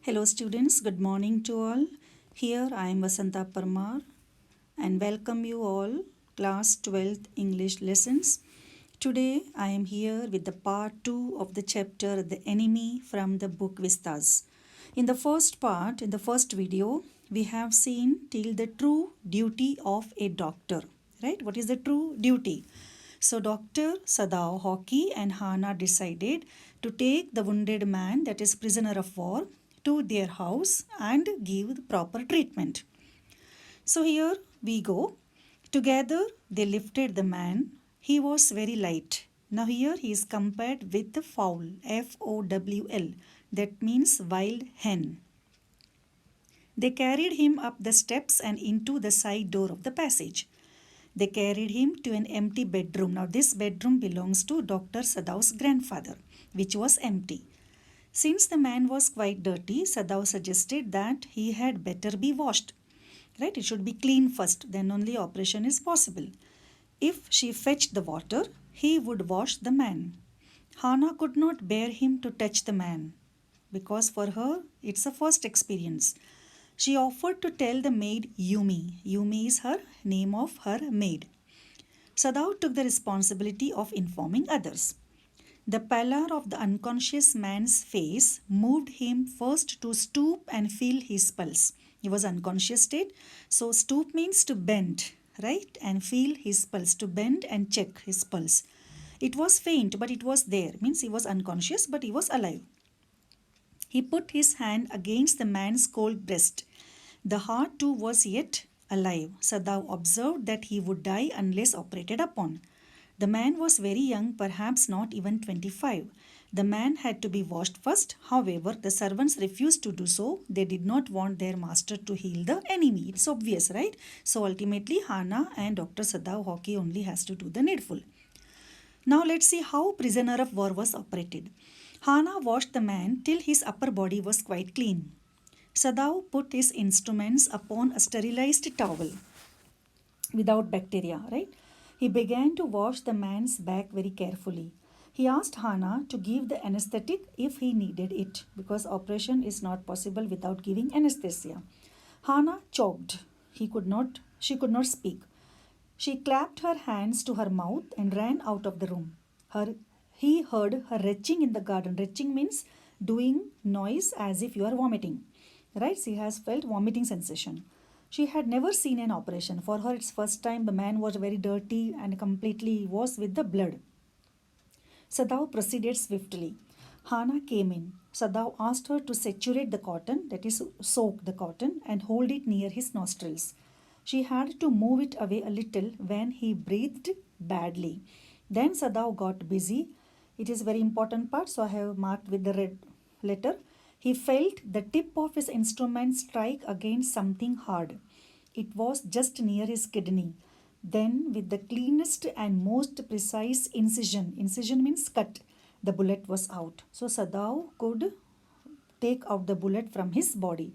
Hello students, good morning to all. Here I am Vasanta Parmar and welcome you all class 12th English lessons. Today I am here with the part 2 of the chapter The Enemy from the book Vistas. In the first part, in the first video, we have seen till the true duty of a doctor. Right? What is the true duty? So Dr. Sadao Hockey and Hana decided to take the wounded man, that is prisoner of war, to their house and give the proper treatment. So here we go. Together they lifted the man. He was very light. Now here he is compared with the fowl, Fowl, that means wild hen. They carried him up the steps and into the side door of the passage. They carried him to an empty bedroom. Now this bedroom belongs to Dr. Sadao's grandfather, which was empty. Since the man was quite dirty, Sadao suggested that he had better be washed. Right? It should be clean first, then only operation is possible. If she fetched the water, he would wash the man. Hana could not bear him to touch the man because for her it's a first experience. She offered to tell the maid Yumi. Yumi is her name of her maid. Sadao took the responsibility of informing others. The pallor of the unconscious man's face moved him first to stoop and feel his pulse. He was unconscious state, so stoop means to bend, right? And feel his pulse, to bend and check his pulse. It was faint, but it was there, means he was unconscious, but he was alive. He put his hand against the man's cold breast. The heart too was yet alive. Sadao observed that he would die unless operated upon. The man was very young, perhaps not even 25. The man had to be washed first. However, the servants refused to do so. They did not want their master to heal the enemy. It's obvious, right? So ultimately, Hana and Dr. Sadao Hockey only has to do the needful. Now let's see how prisoner of war was operated. Hana washed the man till his upper body was quite clean. Sadao put his instruments upon a sterilized towel without bacteria, right? He began to wash the man's back very carefully. He asked Hana to give the anesthetic if he needed it because operation is not possible without giving anesthesia. Hana choked. She could not speak. She clapped her hands to her mouth and ran out of the room. He heard her retching in the garden. Retching means doing noise as if you are vomiting. Right? She has felt vomiting sensation. She had never seen an operation. For her, it's first time. The man was very dirty and completely was with the blood. Sadao proceeded swiftly. Hana came in. Sadao asked her to saturate the cotton, that is, soak the cotton, and hold it near his nostrils. She had to move it away a little when he breathed badly. Then Sadao got busy. It is very important part, so I have marked with the red letter. He felt the tip of his instrument strike against something hard. It was just near his kidney. Then, with the cleanest and most precise incision means cut, the bullet was out. So Sadao could take out the bullet from his body.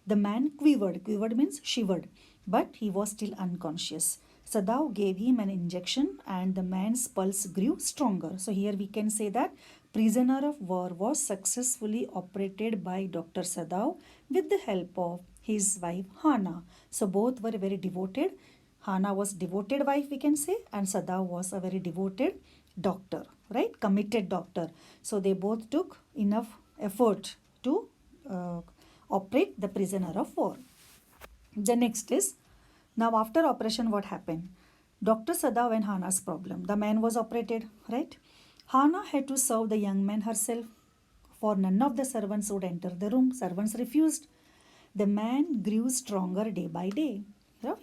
The man quivered. Quivered means shivered, but he was still unconscious. Sadao gave him an injection and the man's pulse grew stronger. So here we can say that prisoner of war was successfully operated by Dr. Sadao with the help of his wife Hana. So both were very devoted. Hana was devoted wife, we can say, and Sadao was a very devoted doctor, right? Committed doctor. So they both took enough effort to operate the prisoner of war. The next is, now after operation what happened? Dr. Sadao and Hana's problem. The man was operated, right? Hana had to serve the young man herself, for none of the servants would enter the room. Servants refused. The man grew stronger day by day.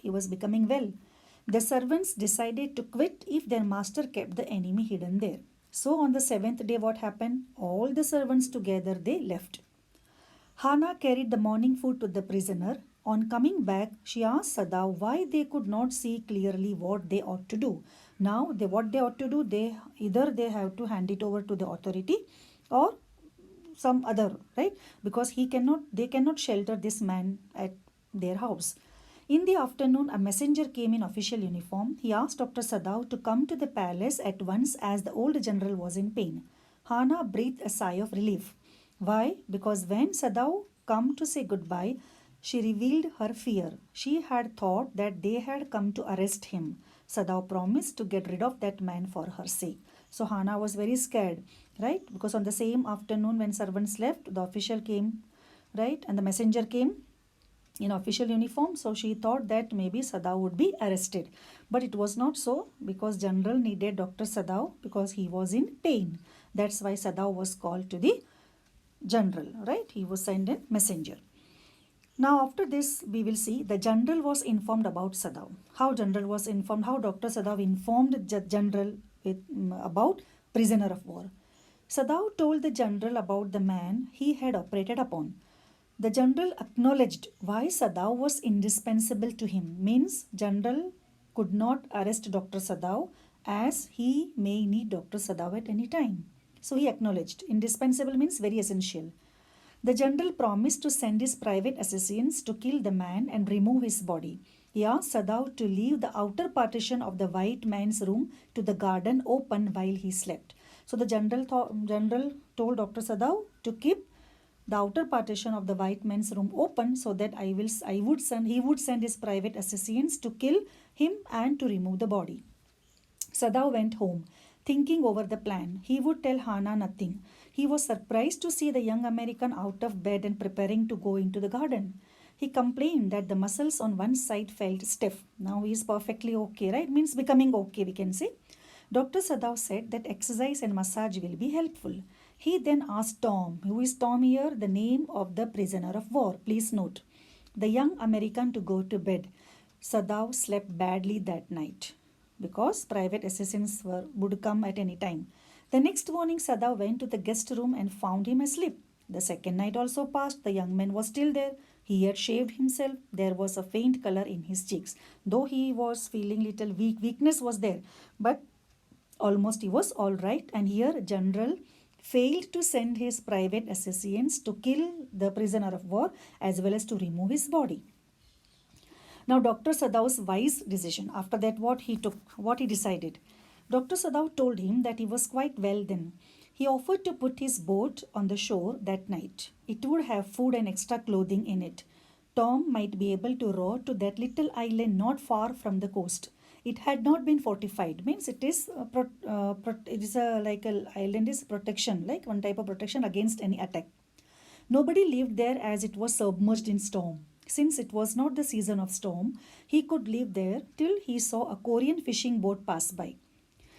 He was becoming well. The servants decided to quit if their master kept the enemy hidden there. So on the 7th day what happened? All the servants together they left. Hana carried the morning food to the prisoner. On coming back, she asked Sadao why they could not see clearly what they ought to do. Now, what they ought to do, they have to hand it over to the authority or some other, right? Because they cannot shelter this man at their house. In the afternoon, a messenger came in official uniform. He asked Dr. Sadao to come to the palace at once as the old general was in pain. Hana breathed a sigh of relief. Why? Because when Sadao come to say goodbye, she revealed her fear. She had thought that they had come to arrest him. Sadao promised to get rid of that man for her sake. So Hana was very scared, right? Because on the same afternoon when servants left, the official came, right? And the messenger came in official uniform. So she thought that maybe Sadao would be arrested. But it was not so, because General needed Dr. Sadao because he was in pain. That's why Sadao was called to the general, right? He was sent a messenger. Now after this we will see the general was informed about Sadao. How general was informed, how Dr. Sadao informed the general about prisoner of war. Sadao told the general about the man he had operated upon. The general acknowledged why Sadao was indispensable to him. Means general could not arrest Dr. Sadao as he may need Dr. Sadao at any time. So he acknowledged. Indispensable means very essential. The general promised to send his private assassins to kill the man and remove his body. He asked Sadao to leave the outer partition of the white man's room to the garden open while he slept. So the general told Dr. Sadao to keep the outer partition of the white man's room open so that he would send his private assassins to kill him and to remove the body. Sadao went home, thinking over the plan. He would tell Hana nothing. He was surprised to see the young American out of bed and preparing to go into the garden. He complained that the muscles on one side felt stiff. Now he is perfectly okay, right? Means becoming okay, we can say. Dr. Sadao said that exercise and massage will be helpful. He then asked Tom, who is Tom here? The name of the prisoner of war. Please note. The young American to go to bed. Sadao slept badly that night because private assassins would come at any time. The next morning, Sadao went to the guest room and found him asleep. The second night also passed. The young man was still there. He had shaved himself. There was a faint color in his cheeks. Though he was feeling little weakness was there. But almost he was all right. And here General failed to send his private assassins to kill the prisoner of war as well as to remove his body. Now Dr. Sadao's wise decision. After that, what he decided. Dr. Sadao told him that he was quite well then. He offered to put his boat on the shore that night. It would have food and extra clothing in it. Tom might be able to row to that little island not far from the coast. It had not been fortified. Means it is like a island is protection, like one type of protection against any attack. Nobody lived there as it was submerged in storm. Since it was not the season of storm, he could live there till he saw a Korean fishing boat pass by.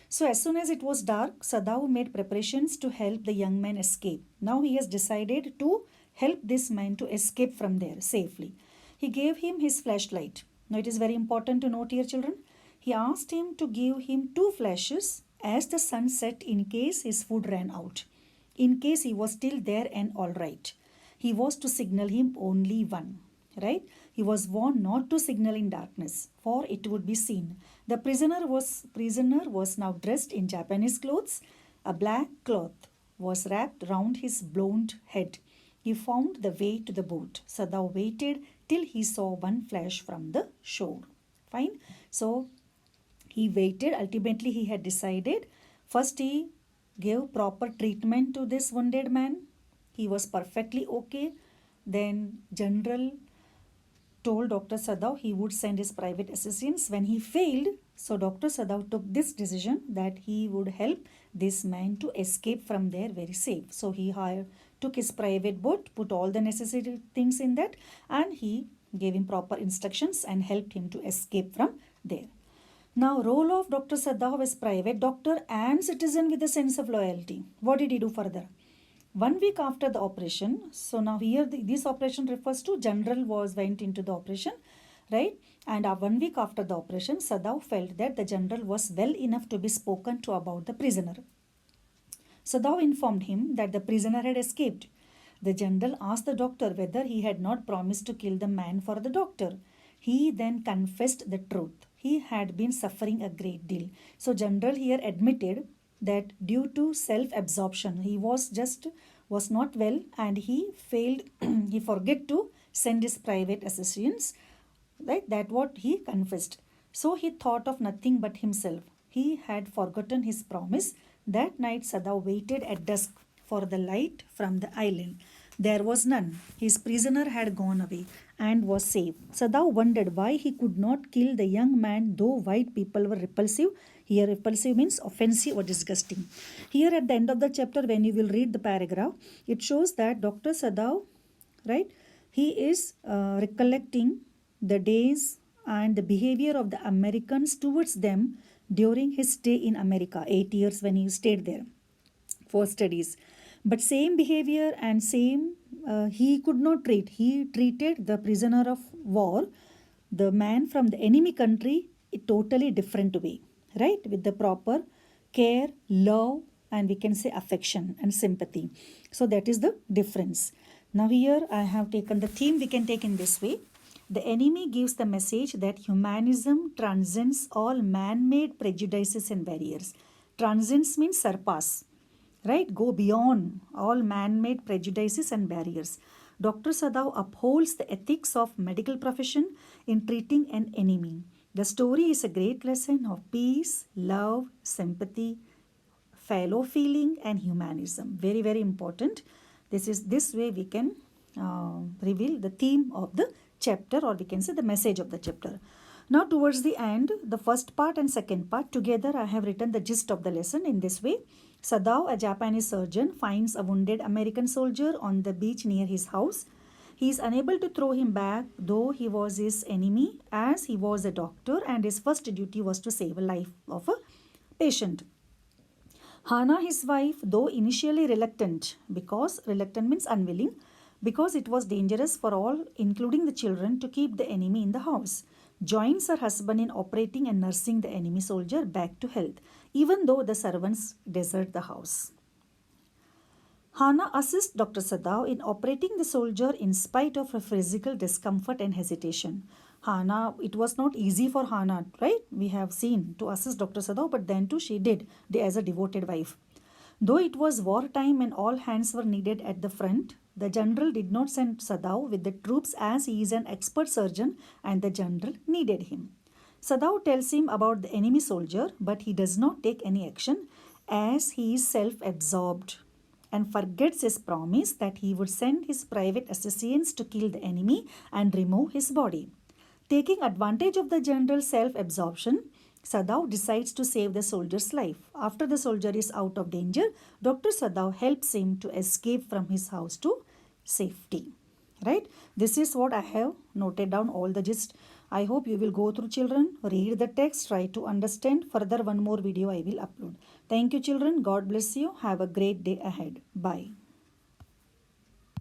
So as soon as it was dark, Sadao made preparations to help the young man escape. Now he has decided to help this man to escape from there safely. He gave him his flashlight. Now it is very important to note here, children. He asked him to give him 2 flashes as the sun set in case his food ran out. In case he was still there and all right. He was to signal him only one. Right? He was warned not to signal in darkness, for it would be seen. The prisoner was now dressed in Japanese clothes. A black cloth was wrapped round his blonde head. He found the way to the boat. Sadao waited till he saw one flash from the shore. Fine. So he waited. Ultimately, he had decided. First, he gave proper treatment to this wounded man. He was perfectly okay. Then General told Dr. Sadao he would send his private assassins. When he failed, so Dr. Sadao took this decision that he would help this man to escape from there very safe. So he took his private boat, put all the necessary things in that, and he gave him proper instructions and helped him to escape from there. Now, role of Dr. Sadao as private doctor and citizen with a sense of loyalty. What did he do further? 1 week after the operation, so now here this operation refers to General went into the operation, right? And 1 week after the operation, Sadao felt that the General was well enough to be spoken to about the prisoner. Sadao informed him that the prisoner had escaped. The General asked the doctor whether he had not promised to kill the man for the doctor. He then confessed the truth. He had been suffering a great deal. So General here admitted that due to self-absorption, he was not well and he failed, he forget to send his private assassins, right? That what he confessed. So he thought of nothing but himself. He had forgotten his promise. That night Sadao waited at dusk for the light from the island. There was none. His prisoner had gone away and was safe. Sadao wondered why he could not kill the young man, though white people were repulsive. Here, repulsive means offensive or disgusting. Here, at the end of the chapter, when you will read the paragraph, it shows that Dr. Sadao, right, he is recollecting the days and the behavior of the Americans towards them during his stay in America, 8 years when he stayed there for studies. But same behavior and same he could not treat. He treated the prisoner of war, the man from the enemy country, a totally different way, right? With the proper care, love, and we can say affection and sympathy. So that is the difference. Now here I have taken the theme we can take in this way. The enemy gives the message that humanism transcends all man-made prejudices and barriers. Transcends means surpass, right? Go beyond all man-made prejudices and barriers. Dr. Sadao upholds the ethics of medical profession in treating an enemy. The story is a great lesson of peace, love, sympathy, fellow feeling and humanism. Very, very important. This way we can reveal the theme of the chapter, or we can say the message of the chapter. Now towards the end, the first part and second part together, I have written the gist of the lesson in this way. Sadao, a Japanese surgeon, finds a wounded American soldier on the beach near his house. He is unable to throw him back, though he was his enemy, as he was a doctor and his first duty was to save a life of a patient. Hana, his wife, though initially reluctant means unwilling, because it was dangerous for all, including the children, to keep the enemy in the house, joins her husband in operating and nursing the enemy soldier back to health, even though the servants desert the house. Hana assists Dr. Sadao in operating the soldier in spite of her physical discomfort and hesitation. Hana, it was not easy for Hana, right? We have seen to assist Dr. Sadao, but then too she did as a devoted wife. Though it was wartime and all hands were needed at the front, the general did not send Sadao with the troops as he is an expert surgeon and the general needed him. Sadao tells him about the enemy soldier, but he does not take any action as he is self-absorbed and forgets his promise that he would send his private assistants to kill the enemy and remove his body. Taking advantage of the general's self-absorption, Sadao decides to save the soldier's life. After the soldier is out of danger, Dr. Sadao helps him to escape from his house to safety. Right? This is what I have noted down, all the gist. I hope you will go through, children, read the text, try to understand. Further, one more video I will upload. Thank you, children. God bless you. Have a great day ahead. Bye.